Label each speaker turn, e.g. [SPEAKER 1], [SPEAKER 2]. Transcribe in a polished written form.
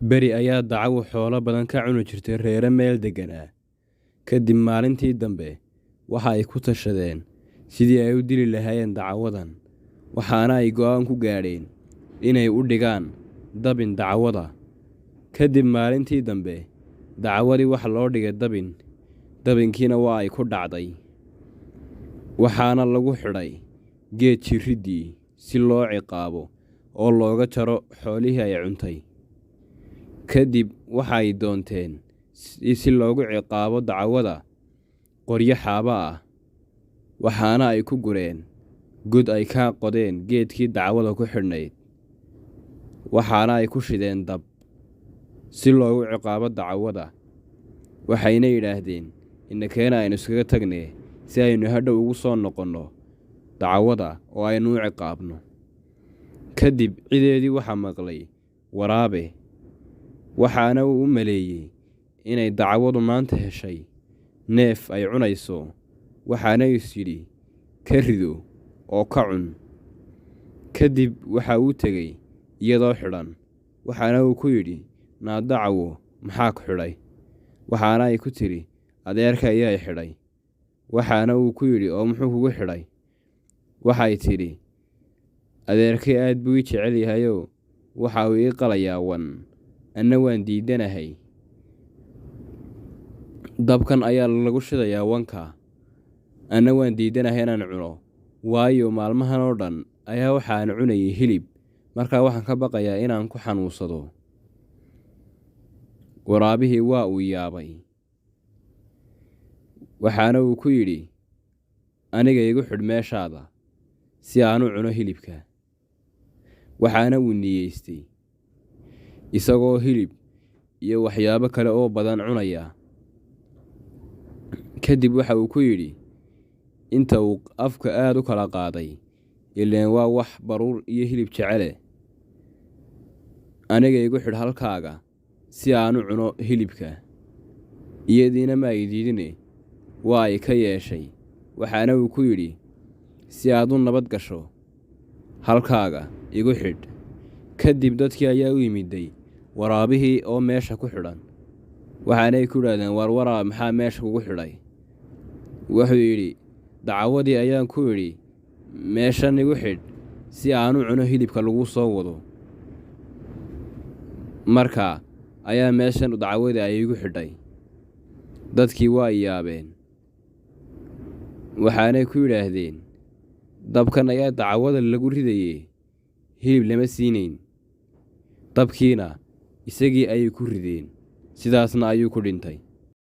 [SPEAKER 1] beri ayaa dacawo xoolo badan ka cuni jirtay reere meel degganaa. Kadib maalintii dambe waxa ay ku tashadeen sidii ay u dili lahaayeen dacawadan, waxaana ay go'aan ku gaadheen inay u dhigaan dabin dacawada. Kadib maalintii dambe dacawadii waxa loo dhigay dabin, dabinkiina waa ay ku dhacday, waxaana lagu xidhay geed jirriddii si loo ciqaabo oo looga jaro xoolihii ay cuntay. Kadib waxa ay doonteen si loogu ciqaabo dacawada qoryo xaaba ah, waxaana ay ku gureen god ay ka qodeen geedkii dacwada ku xidhnayd, waxaana ay ku shideen dab si loogu ciqaabo dacawada. Waxayna yidhaahdeen inakeena aynu iskaga tagnee si aynu hadhow ugu soo noqonno dacawada oo aynu u ciqaabno. Kadib cideedii waxaa maqlay waraabe, waxaana uu u maleeyey inay dacwadu maanta heshay neef ay cunayso, waxaana is yidhi ka rido oo ka cun. Kadib waxa uu tegey iyadoo xidhan, waxaana uu ku yidhi naa dacawo maxaa ku xidhay? Waxaana ay ku tidhi adeerka ayaa i xidhay. Waxaana uu ku yidhi oo muxuu kugu xidhay? Waxay tidhi adeerkay aad buu ii jecel yahayoo waxa uu ii qalayaa wan, anna waan diidanahay. Dabkan ayaa lagu shidayaa wanka, anna waan diidanahay inaan cuno, waayo maalmahan oo dhan ayaa waxaan cunayay hilib, markaa waxaan ka baqayaa inaan ku xanuunsado. Waraabihii waa uu yaabay, waxaana uu ku yidhi aniga igu xidh meeshaada si aan u cuno hilibka. Waxaana uu niyeystay isagoo hilib iyo waxyaabo kale oo badan cunaya. Kadib waxa uu ku yidhi inta uu afka aad u kala qaaday, ileen waa wax baruur iyo hilib jecele, aniga igu xidh halkaaga si aan u cuno hilibka. Iyadiina ma ay diidine waa ay ka yeeshay, waxaana uu ku yidhi si aad u nabad gasho halkaaga igu xidh. Kadib dadkii ayaa u yimiday waraabihii oo meesha ku xidhan, waxaanay ku yidhahdeen war waraab maxaa meesha kugu xidhay? Wuxuu yidhi dacawadii ayaan ku idhi meeshan igu xidh si aan u cuno hilibka lagu soo wado, markaa ayaa meeshan dacawadii ay igu xidhay. Dadkii waa yaabeen, waxaanay ku yidhaahdeen dabkan ayaa dacawada lagu ridayey, hilib lama siinayn. Dabkiina isagii ayay ku rideen, sidaasna ayuu ku dhintay.